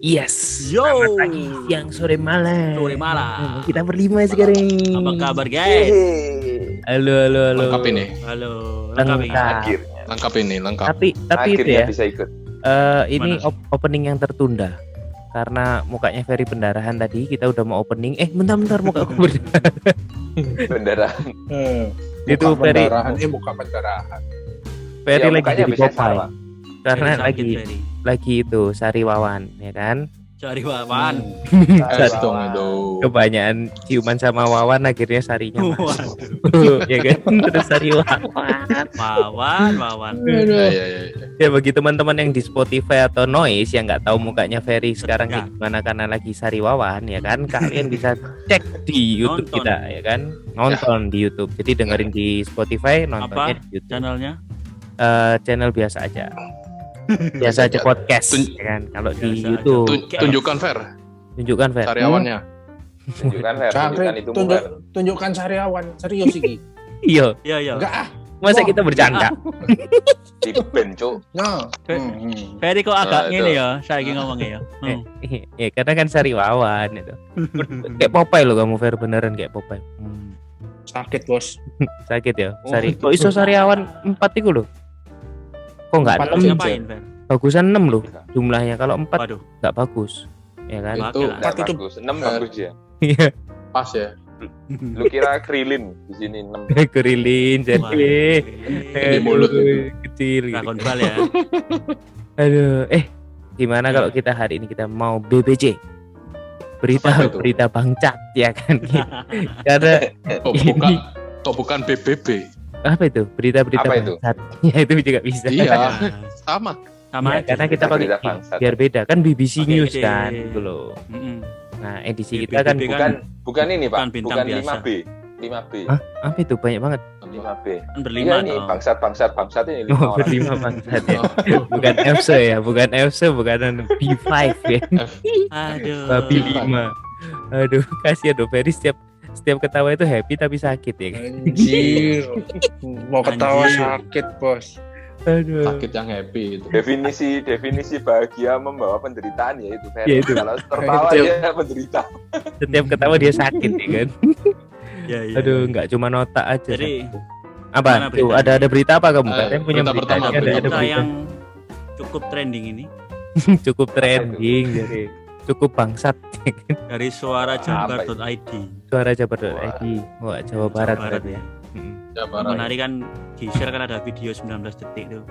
Yes. Yo. Selamat pagi, siang, sore, malam. Sore malam. Kita berlima sekarang. Apa kabar guys? Halo. Lengkap ini. Halo. Lengkap. Lengkap. Tapi itu Akhirnya ya. bisa ikut. Ini opening yang tertunda. Karena mukanya Ferry pendarahan tadi, kita udah mau opening. Bentar muka aku pendarahan. Pendarahan. Itu Ferry. Muka pendarahan. Ferry Ya, lagi mukanya jadi bisa Popeye. sama. Karena Sakit, lagi itu Sari Wawan, ya kan? Cari Wawan. Es dong itu. Kebanyakan ciuman sama Wawan akhirnya Sarinya masuk. Waduh. Ya kan? Terus Sari Wawan. Wawan. Ya. Ya bagi teman-teman yang di Spotify atau Noise yang nggak tahu mukanya Ferry sekarang Ya. gimana karena lagi Sari Wawan, ya kan? Kalian bisa cek di YouTube Nonton. kita, ya kan? Nonton di YouTube. Jadi dengerin di Spotify, nontonnya Apa di YouTube. channelnya? Channel biasa aja. Biasa aja podcast, ya kan? Kalau di Biasa aja. YouTube Tunjukkan Fer, tunjukkan Fer. karyawannya. Tunjukkan Fer, tunjukkan itu muka. Tunjukkan Sariawan. Serius iki. Iya, Iya. Enggak ah. masa Wah. kita bercanda? Di band, Cuk. Nah. Ferry kok agak Aduh. ngene ya, saya ngomongnya ya. Ya karena kan Sari Wawan itu. Kayak Popeye lo kamu Fer, beneran kayak Popeye. Sakit, Bos. Sakit ya Sari. Kok iso Sariawan 4 itu loh? Kok nggak Empat 6? aja. Ngapain, Fer? Bagusan 6 loh jumlahnya. Kalau 4 Waduh. nggak bagus, ya kan? Oke Itu lah. Nggak Empat itu. bagus. 6 bagus ya. Iya. pas ya. Lu kira Krilin di sini 6. Kerilin Wah, jadi Di mulut itu. kecil. Gitu. Rakon bal ya. Aduh, gimana kalau kita hari ini kita mau BBC? Apa itu? Berita bangcat ya kan? Karena Bukan BBB. apa itu? Berita-berita Apa itu? bangcat. Ya itu juga bisa. Iya, sama. Sama Ya, aja. karena kita pakai Berita bangsat. biar beda kan BBC Oke, News oke. kan gitu loh. Mm-mm. Nah, edisi BBB kita kan Bukan ini, bukan Pak. bintang Bukan biasa. 5B. 5B. Hah? Apa itu banyak banget. 5B. Kan Iya berlima ini toh. bangsat ini 5 Oh, orang. berlima bangsat ya. Bukan FC ya, bukan FC, bukan B5 ya. Aduh. Babi 5. Aduh, kasihan dong Ferry setiap ketawa itu happy tapi sakit ya kan. Anjir. Mau ketawa Anjir. sakit, Bos. Aduh. Sakit yang happy itu. Definisi bahagia membawa penderitaan ya itu Fer. Ya, itu. Kalau tertawa Itu. dia menderita. Setiap ketawa dia sakit ya kan. Ya, ya. Aduh, nggak cuma nota aja. Jadi, sakit. Apa? gimana Tuh, beritanya? ada berita apa kamu? Eh, Katanya punya berita berita. pertama, Ada berita berita berita yang cukup trending ini cukup trending jadi cukup bangsat dari suarajabar.id. suara Jabar.id. Wah, Jawa Barat Barat berarti ya. ya. Mm-mm. Ya, Yang menarik kan Gisel kan ada video 19 detik tuh.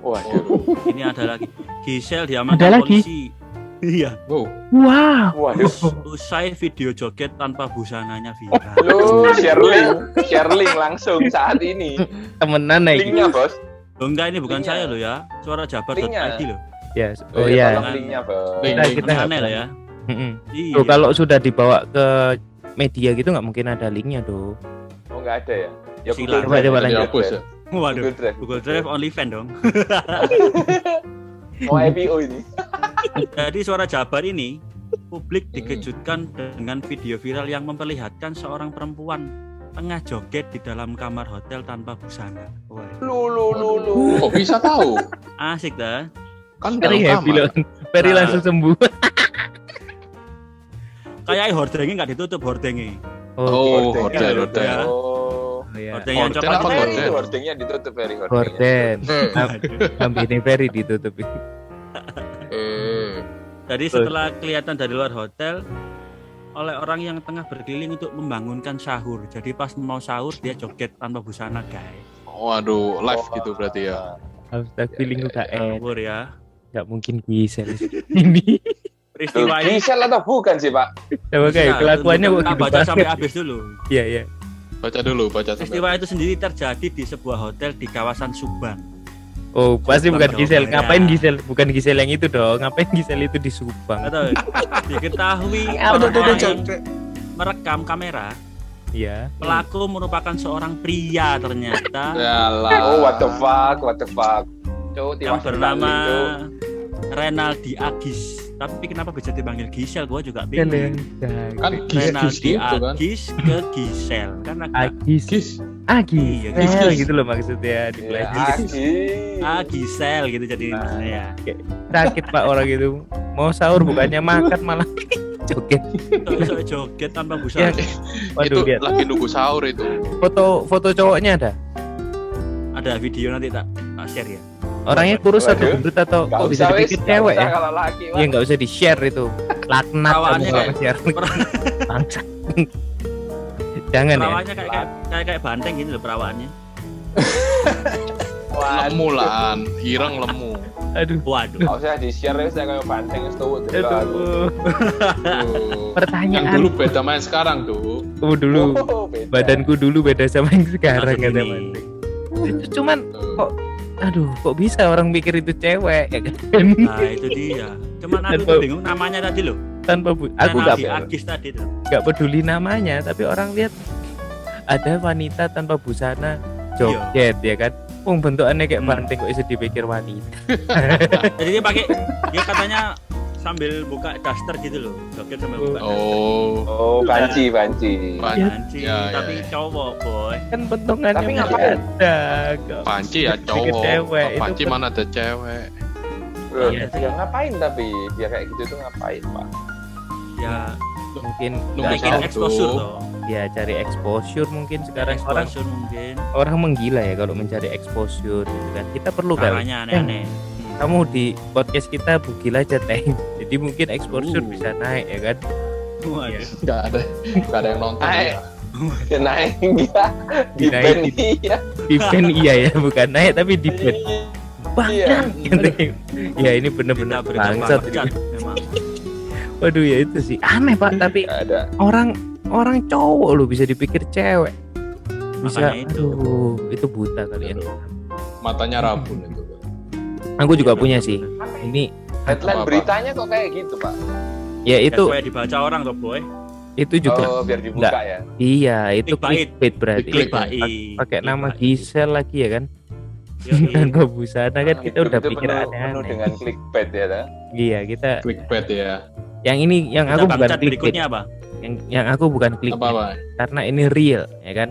Waduh. Ini ada lagi. Gisel diamankan Ada lagi? polisi. Iya. Wow. Wow. Waduh. Usai video joget tanpa busananya viral. Lu share link langsung saat ini. Temenan lagi. Linknya, Bos. Loh, enggak, ini bukan Linknya. saya loh ya. Suarajabar.id Linknya. loh. Ya. Oh, Oh iya, iya. Tolong linknya, Bos. Link. Kita nggak Aneh lah ya. Mm-mm. Iya. Tuh, kalau sudah dibawa ke media gitu nggak mungkin ada linknya tuh. Oh, enggak ada ya. Ya Silakan. Google Drive. Coba Jadi lanjut. hapus ya. Waduh. Google Drive. Google Drive only fan dong. Mau IPO ini. Jadi suara Jabar ini publik dikejutkan dengan video viral yang memperlihatkan seorang perempuan tengah joget di dalam kamar hotel tanpa busana. Wah, Lu. Kok bisa tahu? asik dah. Kan dalam Ferry happy loh. kamar. Ferry Nah. langsung sembuh. Kayak hordengnya nggak ditutup hordengnya. Oh, Hordeng. hordeng. Ya. Oh. Iya. Hordeng yang Hordeng coklat apa itu. hordeng? Itu hordengnya ditutup Ferry hordengnya. Gorden. Waduh. Kambingnya Ferry ditutup. Jadi setelah kelihatan dari luar hotel oleh orang yang tengah berkeliling untuk membangunkan sahur. Jadi pas mau sahur dia joget tanpa busana, guys. Waduh, live gitu berarti ya. Hashtag feeling UKN. Sahur ya. Nggak mungkin Gisel ini. Peristiwa ini Gisel atau bukan sih, Pak? Coba kayak kelakuannya kok kita gitu baca sampai banget. habis dulu. Iya, iya. Baca dulu, baca sampai. Peristiwa itu sendiri terjadi di sebuah hotel di kawasan Subang. Oh, pasti bukan Subang, Gisel. Jawa Ngapain Barat. Gisel? Bukan Gisel yang itu dong. Ngapain Gisel itu di Subang? Atau diketahui Udah orang yang capek. merekam kamera, Iya. pelaku merupakan seorang pria ternyata Yalah. Oh, what the fuck. Cuk, yang tiwas bernama balik, Cuk. Renaldi Agis. Tapi kenapa bisa dipanggil Gisel? Gua juga Gisel bingung. yang Kan Renaldi gis-gis gitu kan. Agis ke Gisel. Karena Agis. Gis. Agi, Iya, gitu loh maksudnya di Ya, Pledis. Gisel gitu jadi Nah. ya. Sakit Pak orang itu. Mau sahur bukannya makan malah joget. Soal joget tanpa busana. Waduh, Itu lihat. lagi nunggu sahur itu. Foto cowoknya ada. Ada video nanti tak share ya. Orangnya kurus atau Waduh. gendut atau Nggak kok bisa usah, wis. dipikir Nggak cewek usah ya? kalau laki, Pak. Iya nggak usah di-share itu. Laknat kamu Perawaannya kalau kayak- share. Bangsat. Jangan ya. Perawaannya kayak banteng gitu loh perawaannya. Lemu lah, ireng lemu. Aduh. Waduh. Nggak usah di-share wis saya kayak banteng wis tuwut. Aduh. Tuh. Yang Pertanyaan. dulu beda main sekarang tuh. Dulu Oh, beda. badanku dulu beda sama yang sekarang Langsung kata ini. Banteng. Itu cuman Tuh. aduh kok bisa orang pikir itu cewek ya kan? Nah, itu dia. Cuman aku tuh bingung namanya tadi loh. Tanpa aku nggak Agis tadi tuh. peduli namanya tapi orang lihat ada wanita tanpa busana joget ya kan. Bentukannya kayak Banteng kok bisa dipikir wanita. Jadi dia katanya sambil buka daster gitu loh. Joget sambil buka daster. Oh, Banci. Panci, Ya, tapi ya. cowok boy. Kan bentukannya Tapi masih ngapain? ada. Kok. panci ya Pikir cowok. cewek, Kok itu panci kan- mana ada cewek. Loh, Iya. dia ngapain tapi dia kayak gitu tuh ngapain, Pak? Ya, Mungkin Nunggu bikin sahur exposure tuh. toh. ya cari exposure mungkin sekarang orang Exposure mungkin. menggila ya kalau mencari exposure gitu kan. Kita perlu kan Caranya aneh-aneh. kamu di podcast kita bugil aja teh. Jadi mungkin exposure bisa naik ya kan. Waduh. Nggak ada yang nonton. Naik. Ya. Dia naik dia di Dinaikin. band iya. Di band iya ya, bukan naik tapi di band. Iya. Bang, ya ini bener-bener Berita bangsat. bangkat memang. Waduh ya itu sih aneh Pak, tapi Nggak ada. orang cowok lo bisa dipikir cewek. Bisa, Makanya itu. aduh, itu buta kalian. Matanya rabun itu. Aku juga punya sih. Ini Headline Apa? beritanya kok kayak gitu, Pak? ya itu Supaya dibaca orang toh boy. juga Oh, biar dibuka ya. iya itu Clickbait. clickbait berarti. Clickbait. Pakai nama Gisel lagi ya kan. Yoi. Tanpa busana kan kita Hidup udah itu pikir penuh aneh-aneh. dengan clickbait ya, dah. Iya, kita Clickbait ya. yang ini yang Kita aku bukan bangkat clickbait. berikutnya apa? Yang aku bukan Apa clickbait apa? karena ini real ya kan.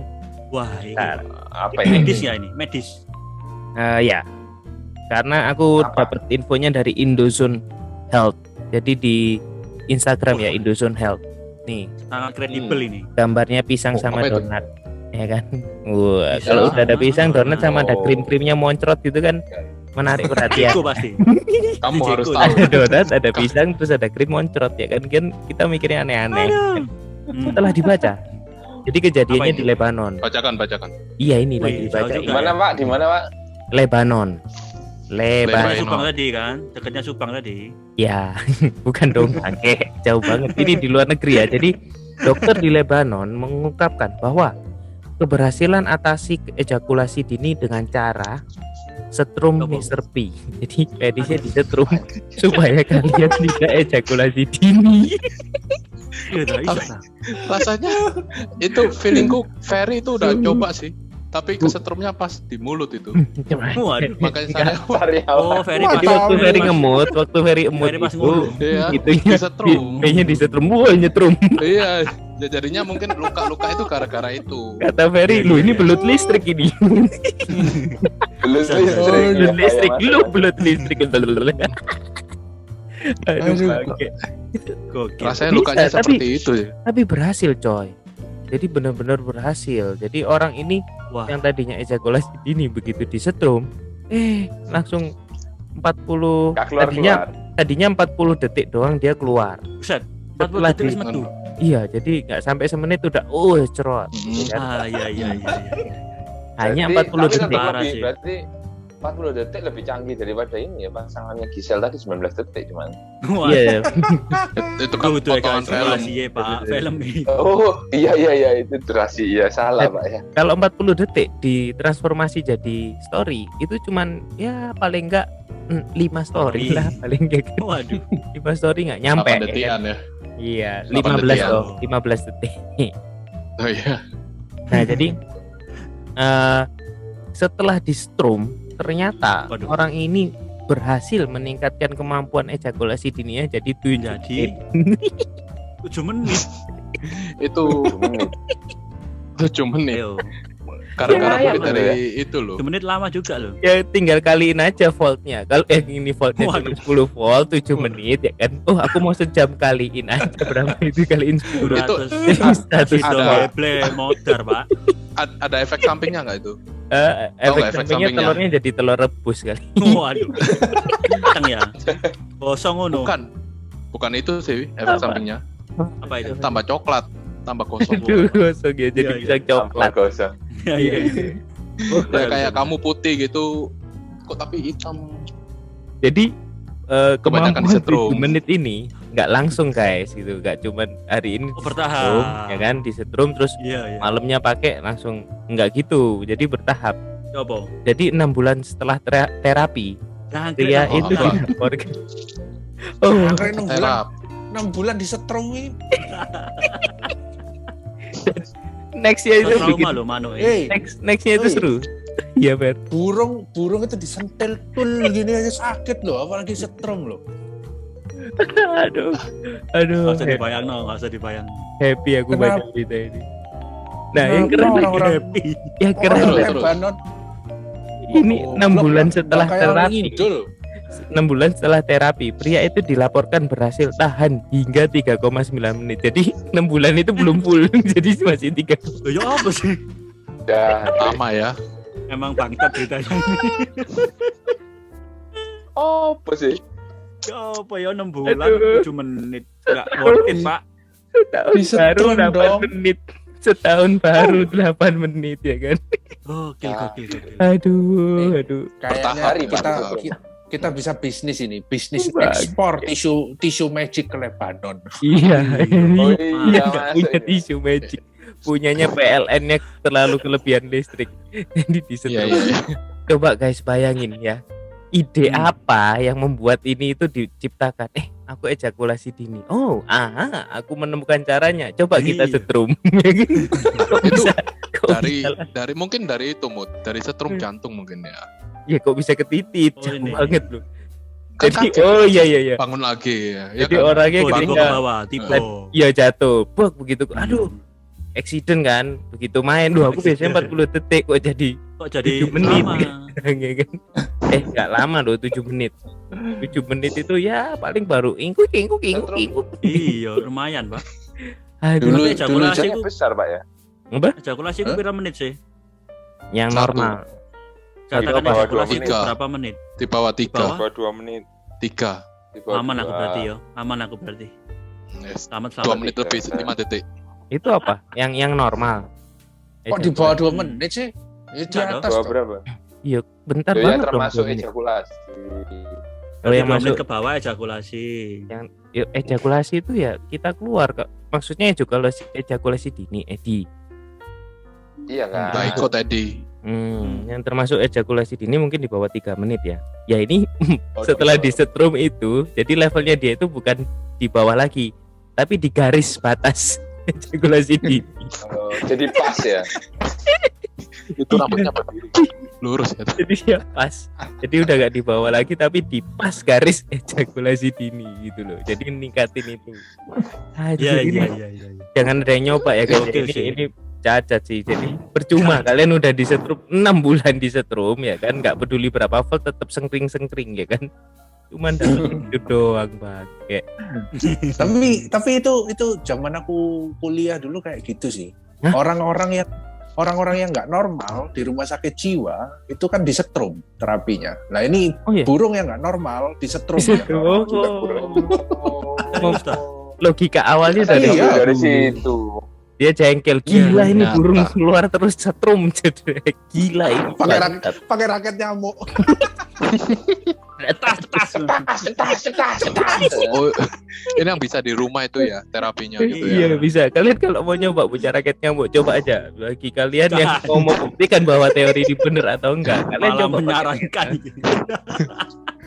Wah, ini Nah, Apa ini? medis ya ini, medis. ya. Karena aku Apa? dapat infonya dari Indozone Health. Jadi di Instagram ya Indozone Health. Nih, Sangat kredibel ini. gambarnya pisang Oh, sama apa itu? donat. Ya kan? Wah, Pisang kalau udah ada sama pisang, donat donat. sama ada Oh. krim-krimnya moncrot gitu kan menarik perhatian. Ceko pasti. Kamu Ceko. harus tahu. Ada donat, ada pisang, terus ada krim moncrot ya kan kita mikirnya aneh-aneh. Hmm. Setelah dibaca, jadi kejadiannya Apa di ini? Lebanon. Bacakan. Iya ini Wih, lagi jauh dibaca. juga. Di mana, Pak? Di mana, Pak? Lebanon. Dekatnya Lebanon. Subang tadi kan, dekatnya Subang tadi. Ya, bukan dong bangke, jauh banget. Ini di luar negeri ya. Jadi dokter di Lebanon mengungkapkan bahwa keberhasilan atasi ejakulasi dini dengan cara setrum Apa? Mr. P. Jadi pedisnya disetrum supaya kalian tidak ejakulasi dini. Iya, dah, iso dah. Rasanya itu feelingku Ferry itu udah coba sih. Tapi kesetrumnya pas di mulut itu. Waduh. Makanya saya Oh, Karyawan. Ferry Jadi pas waktu Ferry ngemut, waktu Ferry emut Ferry pas itu, ngulu. Iya, itunya disetrum. P-nya disetrum, wah nyetrum. Iya, jadinya mungkin luka-luka itu gara-gara itu. Kata Ferry, lu ini belut listrik ini. Belut Oh, listrik. Belut ya, listrik, Pak, ya, lu Mas. belut listrik. Aduh, Aduh. bangke. Gokil. Rasanya Bisa, lukanya tapi- seperti itu ya. Tapi berhasil coy. Jadi benar-benar berhasil. Jadi orang ini Wah, yang tadinya ejakulasi dini begitu disetrum, langsung 40 Nggak tadinya 40 detik doang dia keluar. buset. Setelah 40 detik di- wis metu. Iya, jadi nggak sampai semenit udah cerot. Mm. Ya kan? Ah, iya iya iya. Hanya Berarti- 40 tapi detik. tetap Parah lebih, sih. berarti 40 detik lebih canggih daripada ini ya pasangannya Gisel tadi 19 detik cuman. Wah, Iya, Itu kan itu ya potongan guys, film. ya Pak, film ini. Oh iya itu durasi ya salah Pak ya. kalau 40 detik ditransformasi jadi story itu cuman ya paling enggak 5 story Story. lah paling enggak kan. Waduh. 5 story enggak nyampe. 8 ya kan? detikan ya. Iya, 8 15 detik. loh, 15 detik. Oh iya. Nah, jadi setelah di strum ternyata Waduh. orang ini berhasil meningkatkan kemampuan ejakulasi dininya jadi 7 Jadi 7 menit. Itu 7 menit. 7 menit. Ayo. Gara-gara Lumayan bukit loh dari itu loh. 2 menit lama juga loh. Ya tinggal kaliin aja voltnya. Kalau ini voltnya cuma Waduh. 10 volt 7 menit ya kan. Oh, aku mau sejam kaliin aja berapa itu kaliin 10. Itu 200 ada- double modar, Pak. Ada efek sampingnya nggak itu? Efek efek sampingnya sampingnya? telurnya jadi telur rebus kali. Waduh. Kenceng ya. Kosong ngono. Bukan itu sih efek Apa? sampingnya. Apa itu? Tambah coklat, tambah kosong. Aduh, gosong ya jadi Iya, bisa coklat. Gosong. Iya, iya. Ya, kayak kamu putih gitu, kok tapi hitam. Jadi Kebanyakan kemampuan disetrum. 7 menit ini nggak langsung guys gitu, nggak cuman hari ini Oh, disetrum, bertahap. ya kan disetrum terus Iya, iya. malamnya pakai langsung, nggak gitu, jadi bertahap. Coba. Jadi 6 bulan setelah terapi Jangkrik pria apa? itu apa? dilaporkan. Oh, Angkring 6 bulan, Terap. 6 bulan disetrum ini. nextnya itu Trauma bikin lo mano nextnya itu Oi. seru. Iya Fer. Burung itu disentil tul gini aja sakit loh, apalagi setrum loh. Aduh, aduh, Gak usah dibayang, no. Gak usah dibayang. happy aku Kenapa? baca berita ini. Nah, yang keren lagi, orang-orang Happy. yang keren Terus, lagi, terus. Lebanon ini 6 bulan setelah terapi. Ngidul. 6 bulan setelah terapi, pria itu dilaporkan berhasil tahan hingga 3,9 menit. Jadi 6 bulan itu belum full, jadi masih 3. Loh, ya apa sih? Dah. Lama ya. Emang bangsat ceritanya. Oh, apa sih? Ya apa ya 6 bulan Aduh. 7 menit. Gak worth it, Pak. Setahun baru Disetrum 8 dong. menit. Setahun baru 8 menit ya kan. Gokil, Ah. gokil, gokil. Aduh. Kayaknya Bertahap, kita Pak. kita bisa bisnis ini, bisnis Bagus. ekspor tisu magic ke Lebanon. Iya, Oh ini iya, nggak masuk punya ini. tisu magic. Punyanya PLN-nya terlalu kelebihan listrik. Jadi Iya, disetrum. iya, iya. Coba guys bayangin ya. Ide apa yang membuat ini itu diciptakan? Aku ejakulasi dini. Oh, aku menemukan caranya. Coba kita Iya. setrum. Kok Itu bisa? Kok dari bisa? dari mungkin dari itu Mut, dari setrum jantung mungkin ya. Ya kok bisa ke titit? Oh, Jauh ini. banget loh. Kan Jadi kaget, oh iya iya iya. bangun lagi ya. Ya Jadi kan? orangnya Tiba ketika ke bawah, tiba. iya jatuh, buk begitu. Aduh, accident kan. Begitu main, loh aku biasanya 40 detik kok jadi Kok jadi 7 menit lama? ya kan. Nggak lama loh 7 menit. 7 menit itu ya paling baru ingkuk. Iya, lumayan, Pak. Aduh, Dulu- Tapi ejakulasi Biasanya ku, besar, Pak ya. apa? ejakulasi ku berapa menit sih? Yang Satu. normal. Katakan apa? ejakulasi ku 2 berapa menit? Di bawah Di 3. bawah? Di bawah 2 menit. 3. Di bawah Aman dua. aku berarti ya. Aman aku berarti. Yes. Selamat 2 selamat. menit lebih 5 detik. Itu apa? Yang normal. Kok di bawah 2 Hmm. menit sih? Ya di Enggak atas Bawah dong. berapa? Iya, bentar Ya, banget dong. termasuk 2 menit. ejakulasi. Kalau yang 2 menit masuk ke bawah ejakulasi. ejakulasi itu ya kita keluar kok. Maksudnya ejakulasi dini, Edi. Iya kan? Nah, ikut tadi. Yang termasuk ejakulasi dini mungkin di bawah 3 menit ya. Ya ini Oh, setelah di disetrum itu, jadi levelnya dia itu bukan di bawah lagi, tapi di garis batas ejakulasi dini. jadi pas ya. Itu rambutnya berdiri. Lurus ya. Jadi ya pas. Jadi udah gak di bawah lagi, tapi di pas garis ejakulasi dini gitu loh. Jadi ningkatin itu. Iya, Ini iya, iya, iya. jangan ada yang nyoba ya guys. Oke sih. Ini cacat sih. Jadi percuma kalian udah disetrum 6 bulan disetrum ya kan, nggak peduli berapa volt tetap sengkring ya kan. Cuman itu doang bang. Kayak Tapi itu zaman aku kuliah dulu kayak gitu sih. Hah? Orang-orang yang nggak normal di rumah sakit jiwa itu kan disetrum terapinya. Nah ini oh ya. burung yang nggak normal disetrum. Disetrum. yang normal juga Oh. burung. Serius dah? Logika awalnya dari Iya. Dari situ. dia jengkel, gila Iya, ini ternyata. burung keluar terus setrum. Gila ini. Pakai raket nyamuk. Oh, ini yang bisa di rumah itu ya terapinya gitu Iya ya. bisa. Kalian kalau mau nyoba punya raket nyamuk, coba aja. Bagi kalian yang mau membuktikan bahwa teori ini benar atau enggak, kalian Malah coba pakai. menyarankan.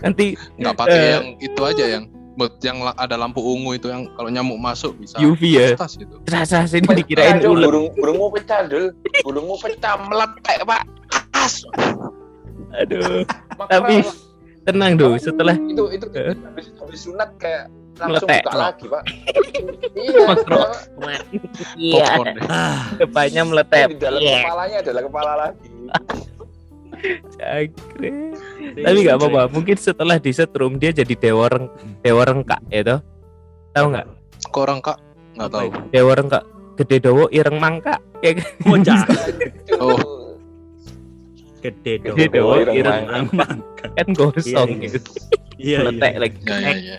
Nanti Nggak pakai yang itu aja yang ada lampu ungu itu yang kalau nyamuk masuk bisa UV ya. tas gitu. Rasa ini dikirain Pecah, ulet. burungmu pecah, Dul. Burungmu pecah meletek, Pak. As. Aduh. Makanya Tapi tenang dong, setelah itu habis sunat kayak langsung Meletek. buka lagi, Pak. Iya, Makro. Iya. Popcorn deh. Depannya meletek. di dalam Iya. kepalanya adalah kepala lagi. Jangkrik. Tapi nggak apa-apa. Mungkin setelah disetrum dia jadi dewa rengkak, ya toh? Tahu nggak? Korang Kak nggak tahu. Dewa rengkak. Gede dowo ireng mangka. Ya kan? Bocah. Oh. Gede dong. Gede dowo ireng ireng mangka. mangka. Kan gosong Iya, iya. gitu. Iya, Meletek iya. lagi. Ya ya ya.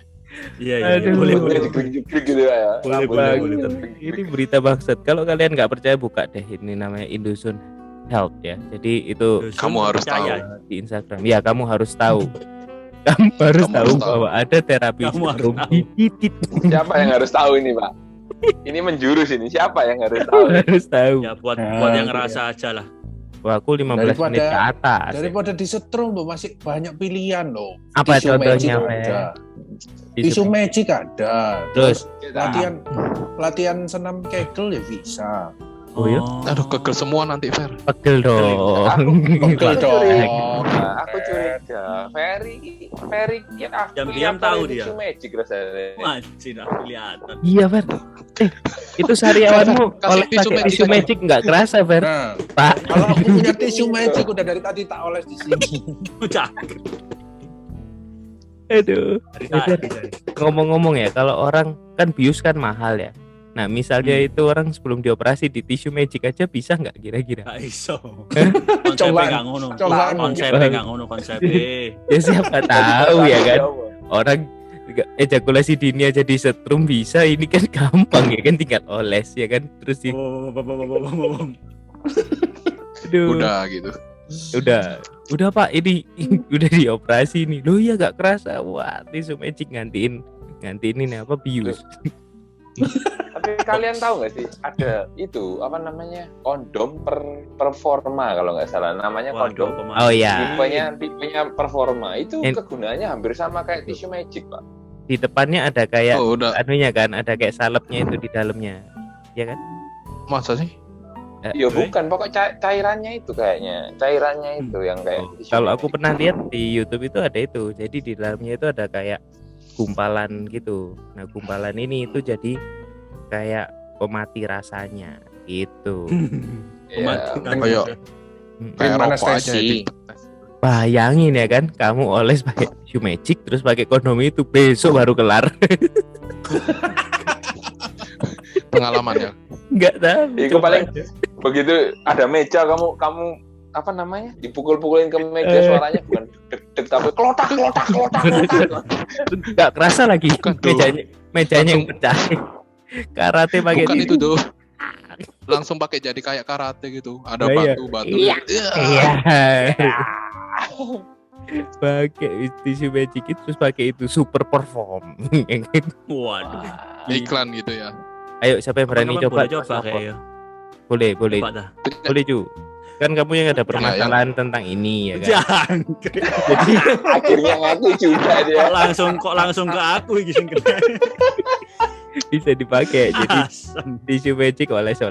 Iya, iya. Aduh. Boleh, boleh. Boleh digigit gitu ya. Boleh Boleh, banget. boleh. Ini berita bangsat. Kalau kalian nggak percaya buka deh. Ini namanya Indosun Health ya. Jadi itu Dusun Kamu harus percaya. di Instagram. Ya, kamu harus tahu. Kamu harus Kamu tahu harus tahu. bahwa ada terapi Kamu harus setrum tahu. di titik. Siapa yang harus tahu ini, Pak? Ini menjurus ini. Siapa yang harus tahu? Harus tahu. Ya buat Nah, buat yang iya. ngerasa aja lah. Wah, aku 15 menit ke atas. ya. Daripada disetrum loh, masih banyak pilihan loh. Apa Tisu magic contohnya, ada. Fe? Tisu magic ada. Terus, Latihan senam kegel ya bisa. Oh, iya? Aduh, kegel semua nanti Fer. pegel dong. Pegel dong. Nah, aku curiga. Ferry ya Diam-diam tahu dia. Magic rasanya. Majin aku kelihatan. Iya, Fer. Itu sariawanmu Kasih oleh tisu pakai magic tisu aja. magic nggak kerasa, Fer. Nah, Pak. kalau aku punya tisu magic udah dari tadi tak oles di sini. Bocah. Aduh. Bisa. Ngomong-ngomong ya, kalau orang kan bius kan mahal ya. Nah, misalnya itu orang sebelum dioperasi di tisu magic aja bisa nggak kira-kira? Gak iso. Cobaan. Konsepnya gak ngono. Cobaan. Konsepnya gak ngono konsepnya. Ya siapa tahu ya kan. Orang ejakulasi dini aja disetrum bisa, ini kan gampang ya kan, tinggal oles ya kan, terus di aduh, Udah gitu. udah Pak, ini udah dioperasi nih, lo ya gak kerasa, wah tisu magic gantiin ini apa bius. Tapi kalian tahu nggak sih ada itu apa namanya kondom performa kalau nggak salah namanya kondom. Oh ya, Tipenya performa itu En- kegunaannya hampir sama kayak tisu magic, Pak. di depannya ada kayak Oh, udah. anunya kan, ada kayak salepnya itu di dalamnya, ya kan? Masa sih? Iya bukan, pokok cairannya itu kayaknya. Cairannya itu yang kayak tisu Kalau magic. aku pernah lihat di YouTube itu ada itu, jadi di dalamnya itu ada kayak gumpalan gitu. Nah, gumpalan ini itu jadi kayak pemati rasanya gitu. Iya, Kayak kayak Gimana rokok aja Stacey? ya. Bayangin ya kan, kamu oles pakai tisu magic terus pakai kondom itu, besok baru kelar. Pengalaman ya. Nggak tahu. Itu coba paling- aja. begitu ada meja kamu apa namanya dipukul-pukulin ke meja suaranya bukan deg-deg tapi kelotak. Nggak kerasa lagi Bukan tuh. mejanya yang pecah. Karate pakai Bukan tisu. itu tuh. Langsung pakai jadi kayak karate gitu. Ada Nah, iya. batu-batu. Iya. Iya. Iya. Pakai tisu magic itu terus pakai itu super perform. Waduh. Iklan gitu ya. Ayo siapa yang berani Kapan coba? boleh coba kayaknya. Boleh. Coba dah. Boleh Ju. Kan kamu yang ada permasalahan tentang ini ya kan. Jangan. Jadi Akhirnya ngaku juga dia. Kok langsung ke aku iki sing kena. bisa dipakai. Jadi Asem. tisu magic oles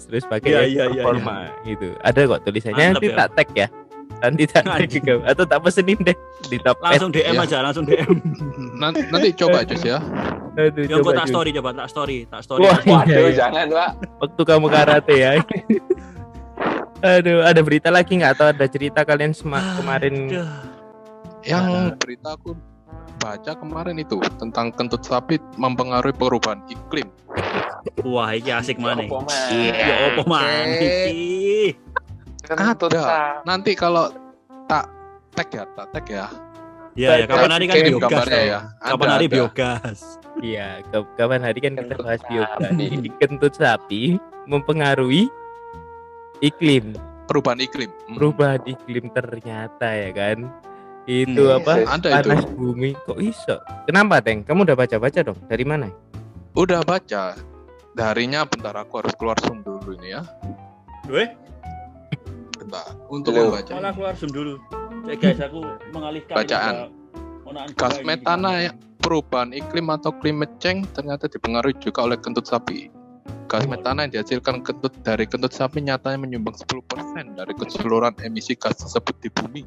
terus pakai Iya, performa gitu. Ada kok tulisannya, Mantap nanti ya. tak tag ya. Nanti tak tag Anjing. juga. Atau tak pesenin deh di top Langsung DM Ya. aja, langsung DM. Nanti coba Jus ya. Aduh, Yang coba, gua tak Ju. story coba, tak story. Wah, iya, Waduh, iya. jangan, Pak. Waktu kamu karate ya. Aduh, ada berita lagi nggak atau ada cerita kalian kemarin? Aduh. Yang berita aku baca kemarin itu tentang kentut sapi mempengaruhi perubahan iklim. Wah, iki asik mana? Apa, Man? Ya opo man iki? Kentut Ada. sapi. Nanti kalau tak tag ya. Ya, kapan hari kan Kirim biogas. gambarnya toh. ya. Kapan Ada, hari ada. biogas. Iya, kapan hari kan kita Kentut bahas biogas. sapi. Jadi kentut sapi mempengaruhi iklim, Perubahan iklim. perubahan iklim ternyata ya kan. Itu Hmm, apa? Ada itu. Panas bumi kok iso? Kenapa, Teng? Kamu udah baca-baca dong? Dari mana? Udah baca. Harinya bentar aku harus keluar Zoom dulu ini ya. Weh, Bentar. Untuk Halo. membaca. malah keluar Zoom dulu. Guys, aku mengalihkan Bacaan. Gas metana ya, perubahan iklim atau climate change ternyata dipengaruhi juga oleh kentut sapi. Gas metana yang dihasilkan dari kentut sapi nyatanya menyumbang 10% dari keseluruhan emisi gas tersebut di bumi.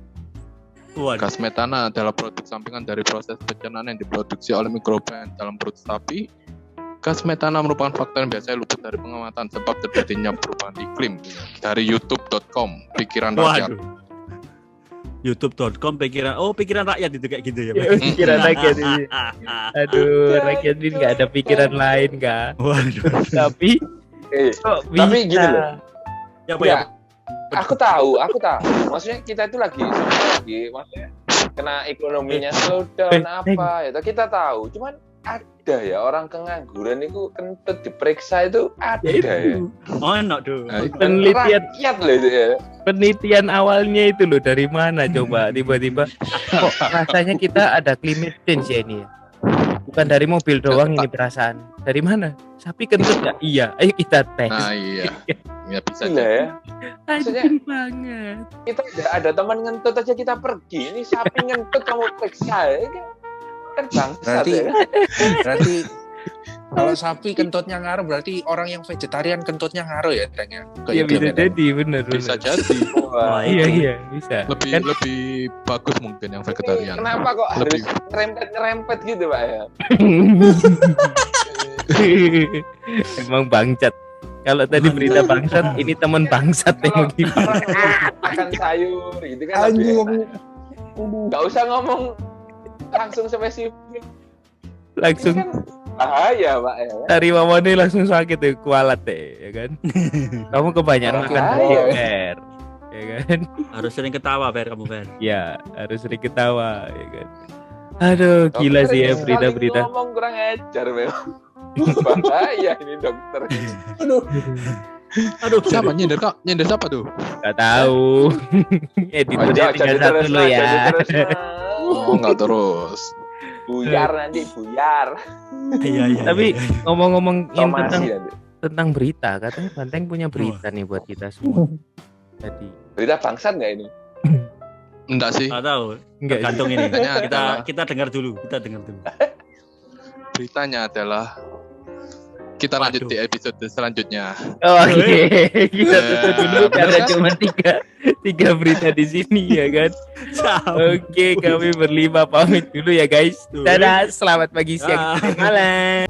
Waduh. Gas metana adalah produk sampingan dari proses pencernaan yang diproduksi oleh mikroba dalam perut sapi. Gas metana merupakan faktor yang biasanya luput dari pengamatan sebab terjadinya perubahan iklim. Dari youtube.com, pikiran rakyat. Waduh. youtube.com pikiran rakyat itu kayak gitu ya. Pikiran rakyat ini. Aduh, rakyat ini nggak ada pikiran lain kak. Waduh. Tapi kok bisa? Tapi gini loh. Ya, Pak, Ya, ya. aku tahu. Maksudnya kita itu lagi maksudnya kena ekonominya slow down apa ya. Kita tahu. Cuman ada ya orang pengangguran itu kentut diperiksa itu ada ya. Oh, enak tuh. Penelitian Rakyat loh itu ya. penelitian awalnya itu loh dari mana coba tiba-tiba kok rasanya kita ada climate change ya ini ya. Bukan dari mobil doang ini perasaan. Dari mana? Sapi kentut nggak? Iya. Ayo kita tes. Nah iya, ya bisa Gila ya. Anjing banget. Kita ada teman ngentut aja kita pergi. Ini sapi ngentut kamu periksa ya kan bangsat Berarti ya. berarti kalau sapi kentutnya ngaruh, berarti orang yang vegetarian kentutnya ngaruh ya tanya. Iya bisa jadi bener. Bisa jadi. Wah, Iya bisa. Lebih Kan lebih bagus mungkin yang vegetarian. kenapa kok harus Lebih. ngerempet gitu Pak ya? emang bangsat. Kalau tadi berita bangsat, ini teman bangsat yang Kalau begini. orang ngomong makan sayur gitu kan lebih enak. Nggak usah ngomong langsung spesifik. Langsung Ini kan bahaya Pak ya. dari mamane langsung sakit ya kualat ya kan. Kamu kebanyakan makan Bahaya. Fer, ya kan. Harus sering ketawa, Fer, kamu, Fer. Ya harus sering ketawa ya kan. Aduh gila Dokter sih ya ini berita-berita. sekali ngomong kurang ajar memang. Bahaya ini dokter. Aduh, Siapa nyender kak? Nyender siapa tuh? Gak tahu. Editornya tinggal satu lo ya. Oh nggak terus. Buyar nanti buyar. Iya. Tapi ngomong-ngomong yang Somasi nanti. tentang berita, katanya Banteng punya berita nih buat kita semua. Jadi Berita bangsat nggak ini? Enggak sih. Enggak tahu. enggak sih. Tergantung ini. Beritanya Kita adalah- kita dengar dulu. Beritanya adalah kita lanjut Waduh. di episode selanjutnya. Oh, oke, kita tutup dulu Bener karena kan? cuma tiga berita di sini ya kan. Oke, kami berlima pamit dulu ya guys. Dadah, selamat pagi, siang, Ah. malam.